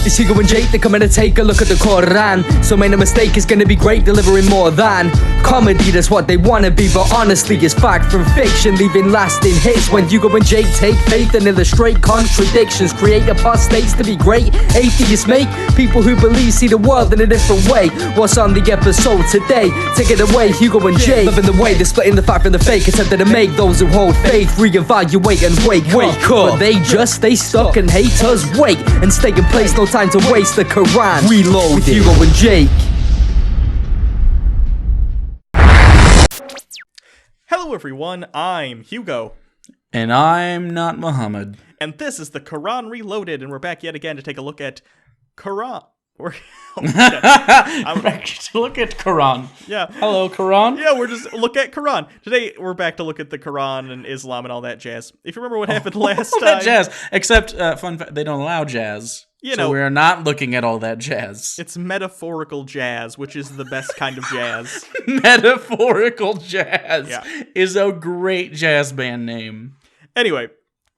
It's Hugo and Jake, they're coming to take a look at the Qur'an. So make no mistake, it's gonna be great, delivering more than comedy, that's what they wanna be. But honestly, it's fact from fiction, leaving lasting hits. When Hugo and Jake take faith and illustrate contradictions, create apostates to be great atheists, make people who believe see the world in a different way. What's on the episode today? Take it away, Hugo and Jake. Loving the way they're splitting the fact from the fake, attempting to make those who hold faith reevaluate and wake up. But they just stay stuck and haters wait and stay in place. No time to waste. The Qur'an reloaded with Hugo and Jake. Hello everyone, I'm Hugo. And I'm not Muhammad. And this is the Qur'an Reloaded, and we're back yet again to take a look at Qur'an. I'm back to look at Qur'an. Yeah. Hello, Qur'an. Yeah, we're just look at Qur'an. Today, we're back to look at the Qur'an and Islam and all that jazz. If you remember what happened last time. That jazz. Except, fun fact, they don't allow jazz. So we're not looking at all that jazz. It's metaphorical jazz, which is the best kind of jazz. Metaphorical jazz is a great jazz band name. Anyway,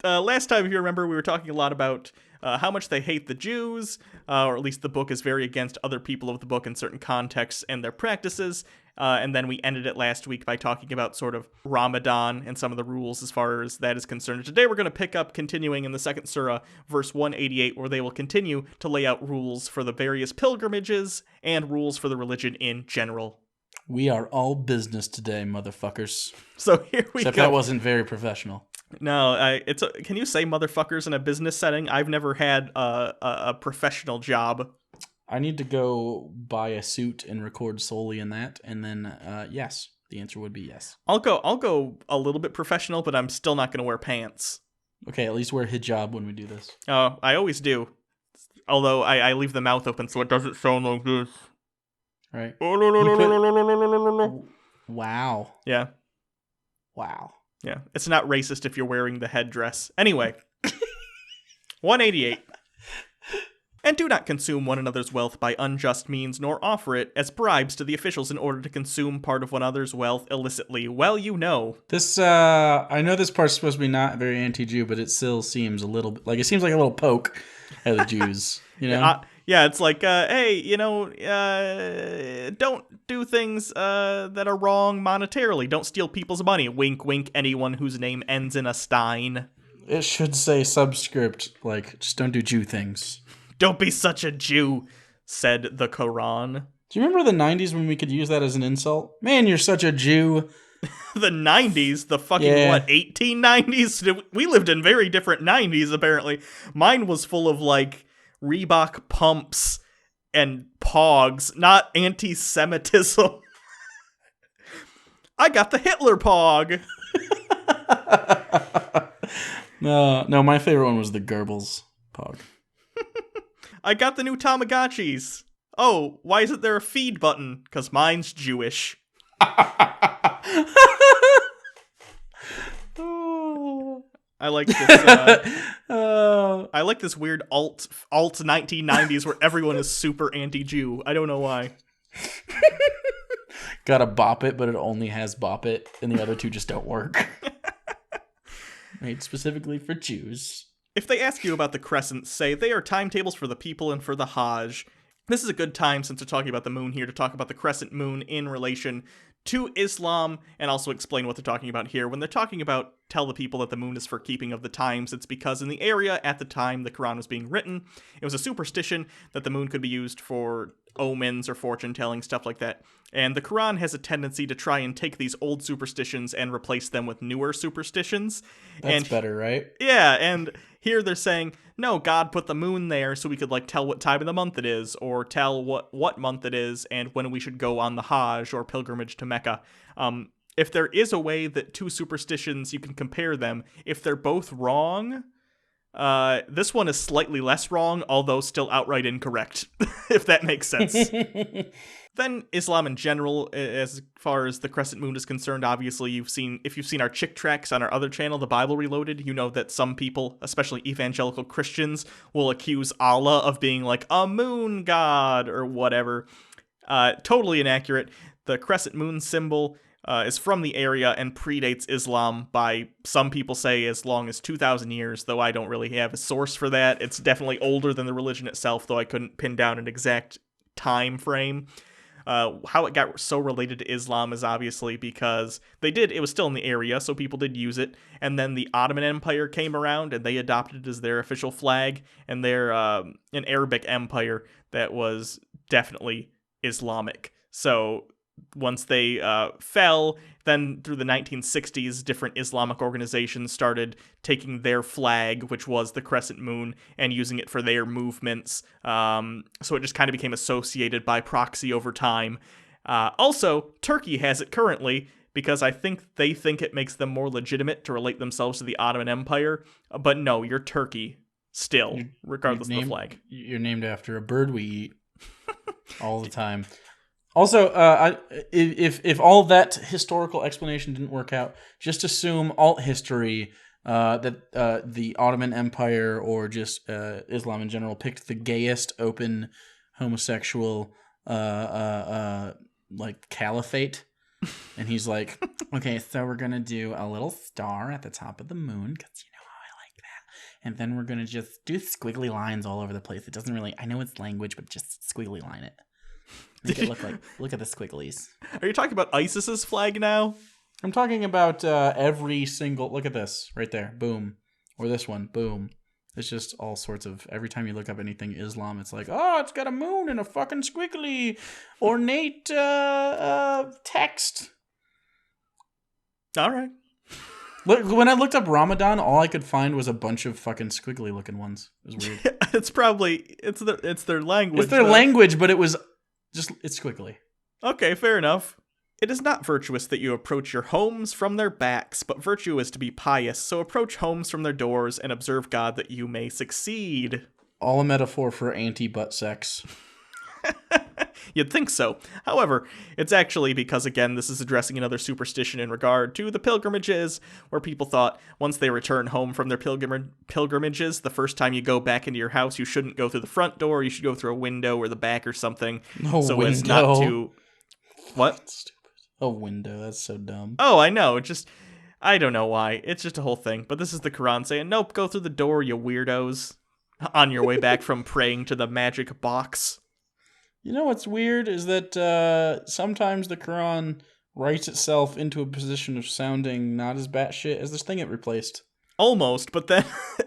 last time, if you remember, we were talking a lot about how much they hate the Jews, or at least the book is very against other people of the book in certain contexts and their practices. And then we ended it last week by talking about sort of Ramadan and some of the rules as far as that is concerned. Today we're going to pick up continuing in the second surah, verse 188, where they will continue to lay out rules for the various pilgrimages and rules for the religion in general. We are all business today, motherfuckers. So here we Except go. that wasn't very professional. No, can you say motherfuckers in a business setting? I've never had a professional job. I need to go buy a suit and record solely in that, and then yes, the answer would be yes. I'll go a little bit professional, but I'm still not going to wear pants. Okay, at least wear hijab when we do this. Oh, I always do. Although I leave the mouth open so it doesn't sound like this. Right. Wow. Yeah. Wow. Yeah. It's not racist if you're wearing the headdress. Anyway. 188. And do not consume one another's wealth by unjust means, nor offer it as bribes to the officials in order to consume part of one another's wealth illicitly. Well, you know. This, I know this part's supposed to be not very anti-Jew, but it still seems a little, like, it seems like a little poke at the Jews, you know? Yeah, it's like, hey, don't do things that are wrong monetarily. Don't steal people's money. Wink, wink, anyone whose name ends in a Stein. It should say subscript, like, just don't do Jew things. Don't be such a Jew, said the Qur'an. Do you remember the 90s when we could use that as an insult? Man, you're such a Jew. The 90s? The fucking, 1890s? We lived in very different 90s, apparently. Mine was full of, like, Reebok pumps and pogs, not anti-Semitism. I got the Hitler pog. No, my favorite one was the Goebbels pog. I got the new Tamagotchis. Oh, why isn't there a feed button? 'Cause mine's Jewish. I like this. I like this weird alt 1990s where everyone is super anti-Jew. I don't know why. Gotta bop it, but it only has bop it, and the other two just don't work. Made specifically for Jews. If they ask you about the crescents, say they are timetables for the people and for the Hajj. This is a good time, since we're talking about the moon here, to talk about the crescent moon in relation to Islam, and also explain what they're talking about here. When they're talking about tell the people that the moon is for keeping of the times, it's because in the area at the time the Quran was being written, it was a superstition that the moon could be used for omens or fortune telling, stuff like that. And the Quran has a tendency to try and take these old superstitions and replace them with newer superstitions. That's better, right? Yeah, and here they're saying, no, God put the moon there so we could, like, tell what time of the month it is, or tell what month it is, and when we should go on the Hajj or pilgrimage to Mecca. If there is a way that two superstitions, you can compare them, if they're both wrong, this one is slightly less wrong, although still outright incorrect, if that makes sense. Then Islam in general, as far as the crescent moon is concerned, obviously if you've seen our chick tracks on our other channel, The Bible Reloaded, you know that some people, especially evangelical Christians, will accuse Allah of being like a moon god or whatever. Totally inaccurate. The crescent moon symbol is from the area and predates Islam by, some people say, as long as 2,000 years, though I don't really have a source for that. It's definitely older than the religion itself, though I couldn't pin down an exact time frame. How it got so related to Islam is obviously because it was still in the area, so people did use it, and then the Ottoman Empire came around, and they adopted it as their official flag, and they're an Arabic empire that was definitely Islamic. So once they fell, then through the 1960s, different Islamic organizations started taking their flag, which was the crescent moon, and using it for their movements. So it just kind of became associated by proxy over time. Also, Turkey has it currently, because I think they think it makes them more legitimate to relate themselves to the Ottoman Empire. But no, you're Turkey still, regardless of the flag. You're named after a bird we eat all the time. Also, if all that historical explanation didn't work out, just assume alt history that the Ottoman Empire or just Islam in general picked the gayest open homosexual like caliphate, and he's like, okay, so we're gonna do a little star at the top of the moon because you know how I like that, and then we're gonna just do squiggly lines all over the place. It doesn't really, I know it's language, but just squiggly line it. Make it look at the squigglies. Are you talking about ISIS's flag now? I'm talking about every single, look at this right there, boom, or this one, boom. It's just all sorts of, every time you look up anything Islam, it's like, oh, it's got a moon and a fucking squiggly ornate text. All right. Look, when I looked up Ramadan, all I could find was a bunch of fucking squiggly looking ones. It was weird. It's probably, it's their language. It's their language, but it was just, it's squiggly. Okay, fair enough. It is not virtuous that you approach your homes from their backs, but virtue is to be pious, so approach homes from their doors and observe God that you may succeed. All a metaphor for anti-butt sex. You'd think so. However, it's actually because, again, this is addressing another superstition in regard to the pilgrimages, where people thought once they return home from their pilgrimages, the first time you go back into your house, you shouldn't go through the front door, you should go through a window or the back or something. No so window. As not to... What? Stupid. A window, that's so dumb. Oh, I know, I don't know why. It's just a whole thing. But this is the Qur'an saying, nope, go through the door, you weirdos, on your way back from praying to the magic box. You know what's weird is that sometimes the Qur'an writes itself into a position of sounding not as batshit as this thing it replaced. Almost, but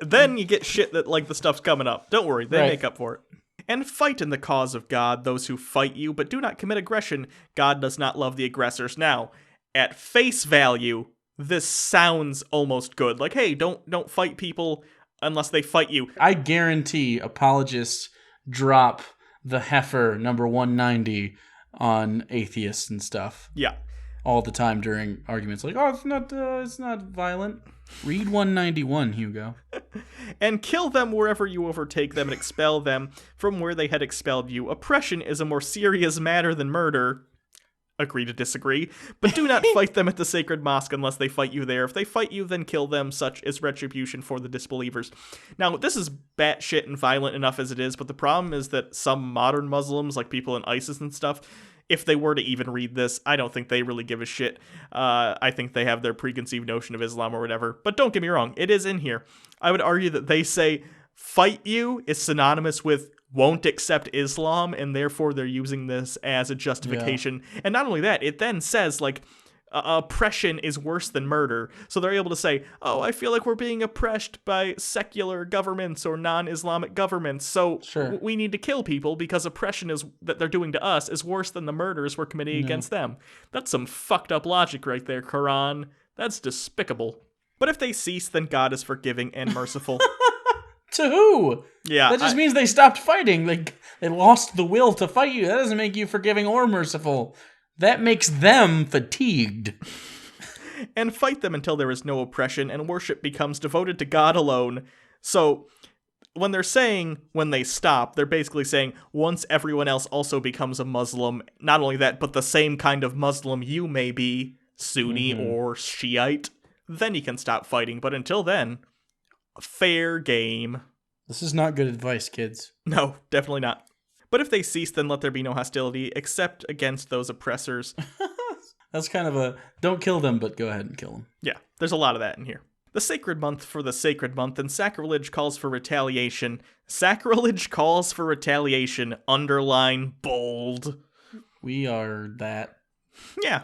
then you get shit that, like, the stuff's coming up. Don't worry, they make up for it. And fight in the cause of God those who fight you, but do not commit aggression. God does not love the aggressors. Now, at face value, this sounds almost good. Like, hey, don't fight people unless they fight you. I guarantee apologists drop the heifer number 190 on atheists and stuff. Yeah. All the time during arguments. Like, oh, it's not violent. Read 191, Hugo. And kill them wherever you overtake them and expel them from where they had expelled you. Oppression is a more serious matter than murder. Agree to disagree. But do not fight them at the sacred mosque unless they fight you there. If they fight you, then kill them. Such is retribution for the disbelievers. Now, this is batshit and violent enough as it is, but the problem is that some modern Muslims, like people in ISIS and stuff, if they were to even read this, I don't think they really give a shit. I think they have their preconceived notion of Islam or whatever. But don't get me wrong, it is in here. I would argue that they say fight you is synonymous with won't accept Islam, and therefore they're using this as a justification. Yeah. And not only that, it then says, like, oppression is worse than murder. So they're able to say, oh, I feel like we're being oppressed by secular governments or non-Islamic governments, so sure. We need to kill people because oppression is that they're doing to us is worse than the murders we're committing against them. That's some fucked up logic right there, Quran. That's despicable. But if they cease, then God is forgiving and merciful. To who? Yeah, that just means they stopped fighting. Like, they lost the will to fight you. That doesn't make you forgiving or merciful. That makes them fatigued. And fight them until there is no oppression and worship becomes devoted to God alone. So when they're saying when they stop, they're basically saying once everyone else also becomes a Muslim, not only that, but the same kind of Muslim you may be, Sunni or Shiite, then you can stop fighting. But until then, fair game. This is not good advice, kids. No, definitely not. But if they cease, then let there be no hostility, except against those oppressors. That's kind of a don't kill them, but go ahead and kill them. Yeah, there's a lot of that in here. The sacred month for the sacred month, and sacrilege calls for retaliation. Sacrilege calls for retaliation. Underline bold. We are that. Yeah.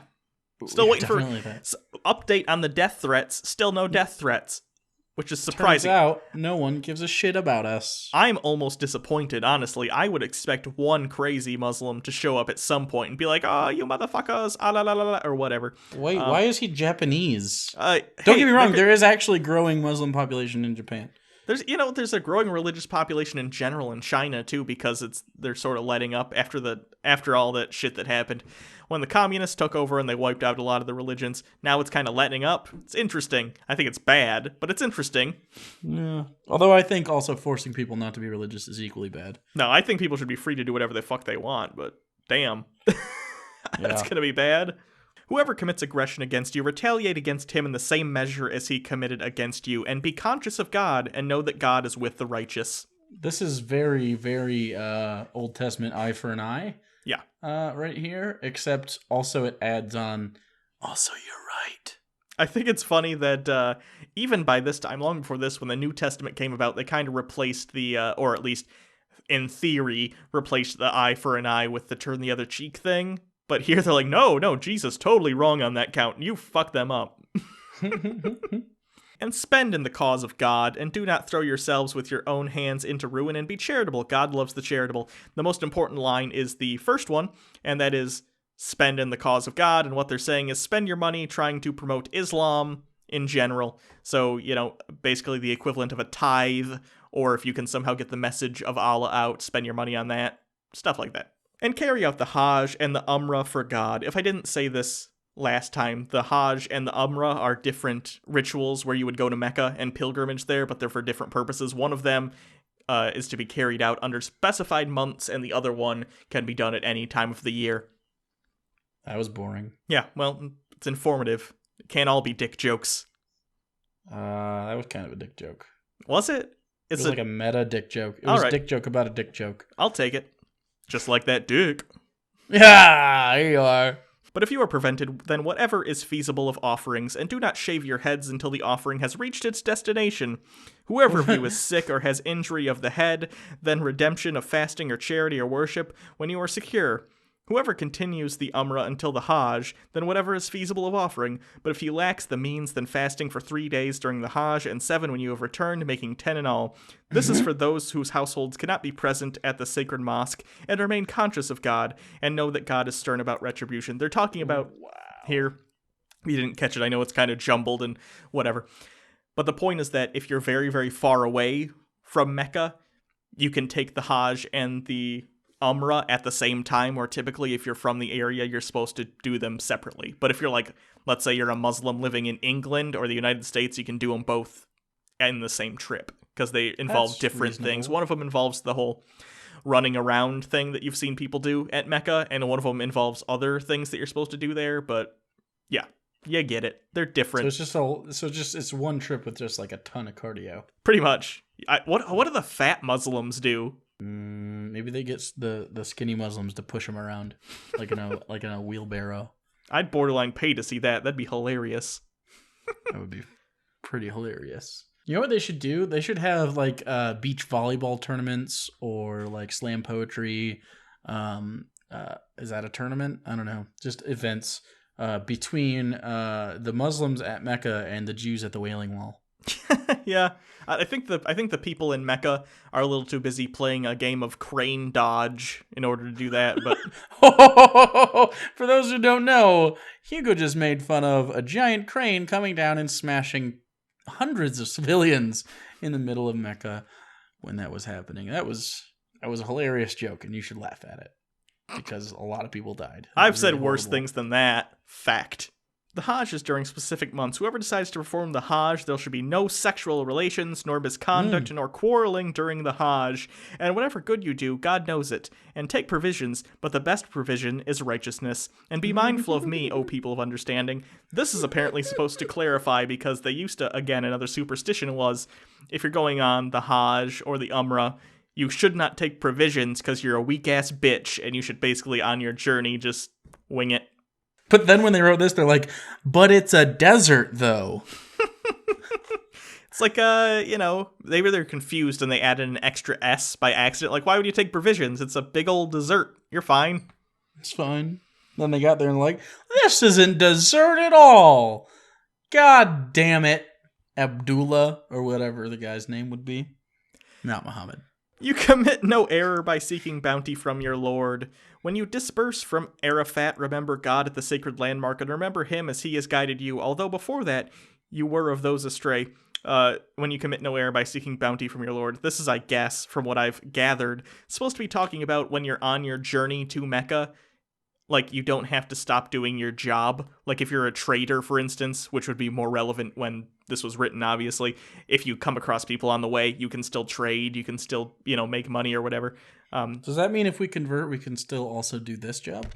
Still waiting for that. Update on the death threats. Still no death threats, which is surprising. Turns out no one gives a shit about us. I'm almost disappointed, honestly. I would expect one crazy Muslim to show up at some point and be like, "Oh, you motherfuckers, ah la la la la," or whatever. Wait, why is he Japanese? Don't get me wrong, there is actually growing Muslim population in Japan. There's a growing religious population in general in China too, because they're sort of letting up after all that shit that happened when the communists took over and they wiped out a lot of the religions. Now it's kind of letting up. It's interesting. I think it's bad, but it's interesting. Yeah. Although I think also forcing people not to be religious is equally bad. No, I think people should be free to do whatever the fuck they want, but damn. That's gonna be bad. Whoever commits aggression against you, retaliate against him in the same measure as he committed against you, and be conscious of God, and know that God is with the righteous. This is very, very Old Testament eye for an eye. Yeah. Right here, except also it adds on, also you're right. I think it's funny that even by this time, long before this, when the New Testament came about, they kind of replaced or at least in theory, replaced the eye for an eye with the turn the other cheek thing. But here they're like, no, Jesus, totally wrong on that count. You fucked them up. And spend in the cause of God, and do not throw yourselves with your own hands into ruin, and be charitable. God loves the charitable. The most important line is the first one, and that is spend in the cause of God. And what they're saying is spend your money trying to promote Islam in general. So, basically the equivalent of a tithe, or if you can somehow get the message of Allah out, spend your money on that. Stuff like that. And carry out the Hajj and the Umrah for God. If I didn't say this last time, the Hajj and the Umrah are different rituals where you would go to Mecca and pilgrimage there, but they're for different purposes. One of them is to be carried out under specified months, and the other one can be done at any time of the year. That was boring. Yeah, well, it's informative. It can't all be dick jokes. That was kind of a dick joke. Was it? It was like a meta dick joke. It was a dick joke about a dick joke. I'll take it. Just like that dick. Yeah, here you are. But if you are prevented, then whatever is feasible of offerings, and do not shave your heads until the offering has reached its destination. Whoever of you is sick or has injury of the head, then redemption of fasting or charity or worship when you are secure. Whoever continues the Umrah until the Hajj, then whatever is feasible of offering. But if he lacks the means, then fasting for 3 days during the Hajj, and 7 when you have returned, making 10 in all. This is for those whose households cannot be present at the sacred mosque, and remain conscious of God, and know that God is stern about retribution. They're talking about here. You didn't catch it. I know it's kind of jumbled and whatever. But the point is that if you're very, very far away from Mecca, you can take the Hajj and the Umrah at the same time, where typically if you're from the area, you're supposed to do them separately. But if you're like, let's say you're a Muslim living in England or the United States, you can do them both in the same trip, because they involve different things. One of them involves the whole running around thing that you've seen people do at Mecca, and one of them involves other things that you're supposed to do there. But yeah, you get it. They're different. So it's one trip with just like a ton of cardio. Pretty much. What do the fat Muslims do? Maybe they get the skinny Muslims to push them around like in a wheelbarrow. I'd borderline pay to see that. That'd be hilarious. That would be pretty hilarious. You know what they should do? They should have like beach volleyball tournaments, or like slam poetry. Is that a tournament? I don't know. Just events between the Muslims at Mecca and the Jews at the Wailing Wall. Yeah, I think the people in Mecca are a little too busy playing a game of crane dodge in order to do that. But for those who don't know, Hugo just made fun of a giant crane coming down and smashing hundreds of civilians in the middle of Mecca when that was happening. That was a hilarious joke, and you should laugh at it because a lot of people died. I've said worse things than that. Fact. The Hajj is during specific months. Whoever decides to perform the Hajj, there should be no sexual relations, nor misconduct, nor quarreling during the Hajj. And whatever good you do, God knows it. And take provisions, but the best provision is righteousness. And be mindful of me, O people of understanding. This is apparently supposed to clarify, because they used to, again, another superstition was, if you're going on the Hajj or the Umrah, you should not take provisions because you're a weak-ass bitch, and you should basically, on your journey, just wing it. But then when they wrote this, they're like, but it's a desert, though. It's like, maybe they're confused and they added an extra S by accident. Like, why would you take provisions? It's a big old dessert. You're fine. It's fine. Then they got there and like, this isn't dessert at all. God damn it. Abdullah, or whatever the guy's name would be. Not Muhammad. You commit no error by seeking bounty from your Lord. When you disperse from Arafat, remember God at the sacred landmark, and remember him as he has guided you, although before that, you were of those astray. When you commit no error by seeking bounty from your Lord. This is, I guess, from what I've gathered, supposed to be talking about when you're on your journey to Mecca. Like, you don't have to stop doing your job. Like, if you're a trader, for instance, which would be more relevant when this was written, obviously. If you come across people on the way, you can still trade, you can still, make money or whatever. Does that mean if we convert, we can still also do this job?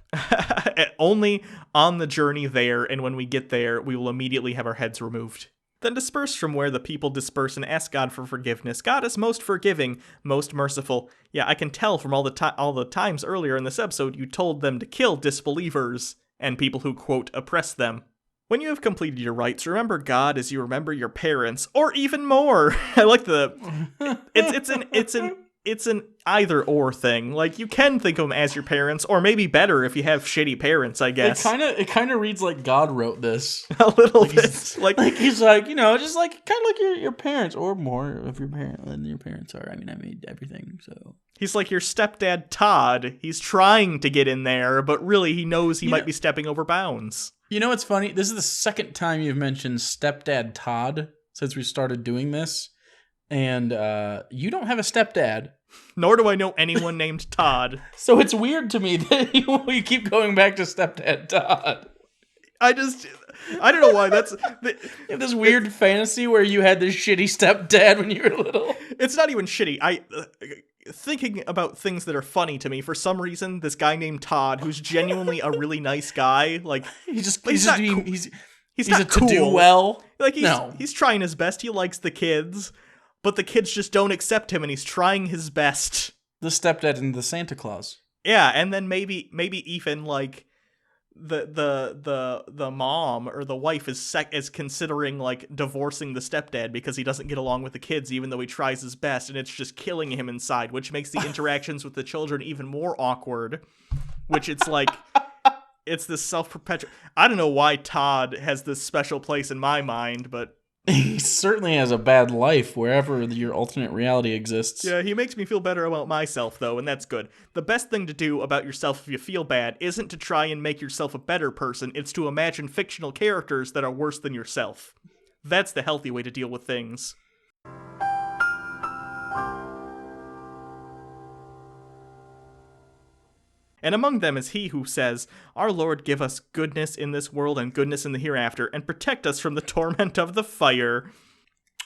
Only on the journey there, and when we get there, we will immediately have our heads removed. Then disperse from where the people disperse and ask God for forgiveness. God is most forgiving, most merciful. Yeah, I can tell from all the times earlier in this episode you told them to kill disbelievers and people who, quote, oppress them. When you have completed your rites, remember God as you remember your parents, or even more. I like it's an either or thing. Like, you can think of them as your parents, or maybe better if you have shitty parents, I guess. It kind of reads like God wrote this. A little like bit. Like he's like, just like kind of like your parents, or more of your parent than your parents are. I mean, I made everything, so. He's like your stepdad Todd. He's trying to get in there, but really he knows he might be stepping over bounds. You know what's funny? This is the second time you've mentioned stepdad Todd since we started doing this. And you don't have a stepdad. Nor do I know anyone named Todd. So it's weird to me that you keep going back to stepdad Todd. I don't know why. That's you have this weird fantasy where you had this shitty stepdad when you were little. It's not even shitty. Thinking about things that are funny to me, for some reason, this guy named Todd, who's genuinely a really nice guy, like he's not cool. To do well. Like he's trying his best. He likes the kids. But the kids just don't accept him, and he's trying his best. The stepdad and the Santa Claus. Yeah, and then maybe even like the mom or the wife is considering like divorcing the stepdad because he doesn't get along with the kids, even though he tries his best, and it's just killing him inside, which makes the interactions with the children even more awkward. Which it's like it's this self-perpetual. I don't know why Todd has this special place in my mind, but. He certainly has a bad life wherever your alternate reality exists. Yeah, he makes me feel better about myself, though, and that's good. The best thing to do about yourself if you feel bad isn't to try and make yourself a better person, it's to imagine fictional characters that are worse than yourself. That's the healthy way to deal with things. And among them is he who says, Our Lord give us goodness in this world and goodness in the hereafter, and protect us from the torment of the fire.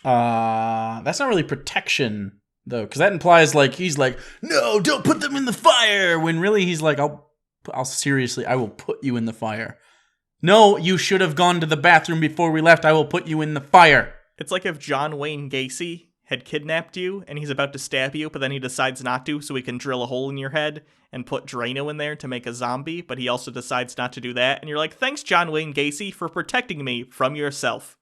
That's not really protection, though, because that implies like he's like, no, don't put them in the fire, when really he's like, I'll seriously, I will put you in the fire. No, you should have gone to the bathroom before we left. I will put you in the fire. It's like if John Wayne Gacy had kidnapped you and he's about to stab you, but then he decides not to so he can drill a hole in your head and put Drano in there to make a zombie, but he also decides not to do that. And you're like, thanks, John Wayne Gacy, for protecting me from yourself.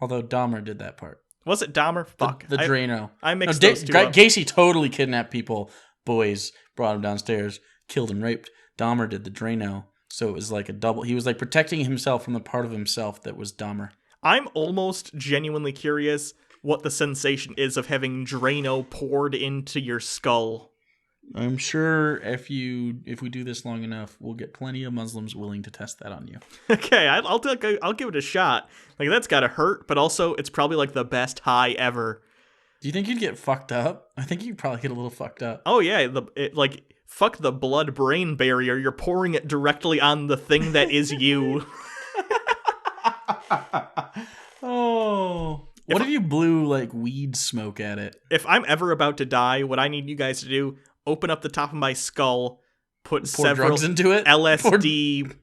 Although Dahmer did that part. Was it Dahmer? Fuck. The Drano. I mixed those two up. Gacy totally kidnapped people, boys, brought them downstairs, killed and raped. Dahmer did the Drano. So it was like a double. He was like protecting himself from the part of himself that was Dahmer. I'm almost genuinely curious what the sensation is of having Drano poured into your skull. I'm sure if we do this long enough, we'll get plenty of Muslims willing to test that on you. Okay, I'll give it a shot. Like, that's gotta hurt, but also it's probably like the best high ever. Do you think you'd get fucked up? I think you'd probably get a little fucked up. Oh yeah, fuck the blood-brain barrier. You're pouring it directly on the thing that is you. Oh. What if you blew, like, weed smoke at it? If I'm ever about to die, what I need you guys to do, open up the top of my skull, put several drugs into it? LSD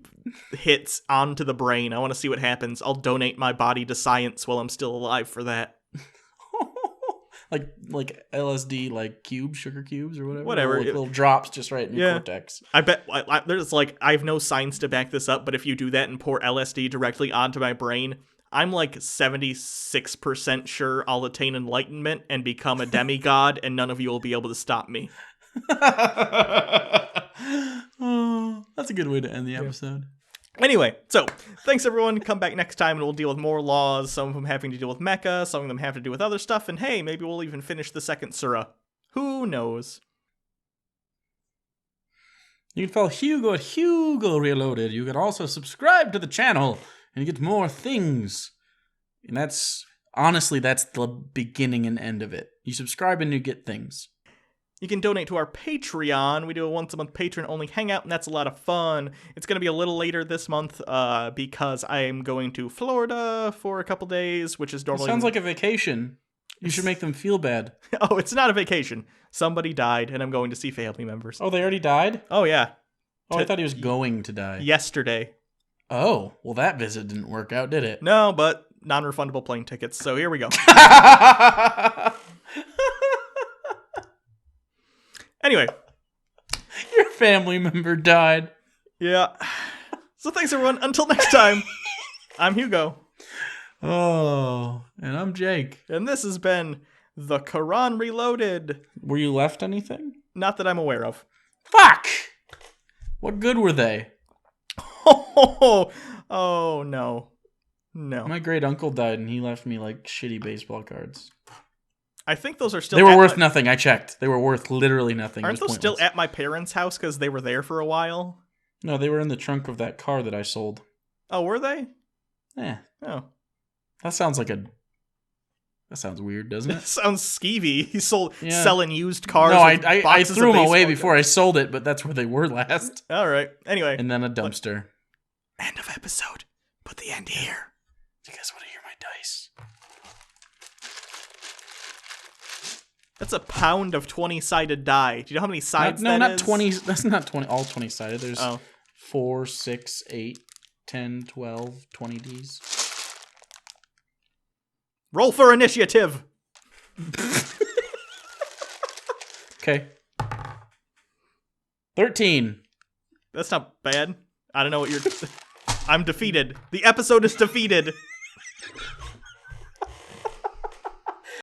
hits onto the brain. I want to see what happens. I'll donate my body to science while I'm still alive for that. like LSD, like cubes, sugar cubes or whatever. Whatever. Like little drops just right in your cortex. I bet there's like, I have no science to back this up, but if you do that and pour LSD directly onto my brain, I'm like 76% sure I'll attain enlightenment and become a demigod, and none of you will be able to stop me. Oh, that's a good way to end the episode. Anyway, so thanks everyone. Come back next time and we'll deal with more laws, some of them having to deal with Mecca, some of them have to do with other stuff, and hey, maybe we'll even finish the second surah. Who knows? You can follow Hugo at Hugo Reloaded. You can also subscribe to the channel and get more things. And that's the beginning and end of it. You subscribe and you get things. You can donate to our Patreon. We do a once-a-month patron-only hangout, and that's a lot of fun. It's going to be a little later this month because I am going to Florida for a couple days, which is normally... It sounds like a vacation. You should make them feel bad. Oh, it's not a vacation. Somebody died, and I'm going to see family members. Oh, they already died? Oh, yeah. Oh, I thought he was going to die. Yesterday. Oh, well, that visit didn't work out, did it? No, but non-refundable plane tickets, so here we go. Anyway. Your family member died. Yeah. So thanks, everyone. Until next time, I'm Hugo. Oh, and I'm Jake. And this has been The Qur'an Reloaded. Were you left anything? Not that I'm aware of. Fuck! What good were they? Oh, no. No. My great uncle died and he left me like shitty baseball cards. I think those are still... They were worth nothing. I checked. They were worth literally nothing. Aren't those still at my parents' house because they were there for a while? No, they were in the trunk of that car that I sold. Oh, were they? Yeah. Oh. That sounds weird, doesn't it? Sounds skeevy. He's selling used cars. No, I threw them away before I sold it, but that's where they were last. All right. Anyway. And then a dumpster. End of episode. Put the end here. Do you guys want to hear my dice? That's a pound of 20-sided die. Do you know how many sides that is? No, not 20. That's not 20. All 20-sided. There's 4, 6, 8, 10, 12, 20 Ds. Roll for initiative. Okay. 13. That's not bad. I don't know what you're... I'm defeated. The episode is defeated.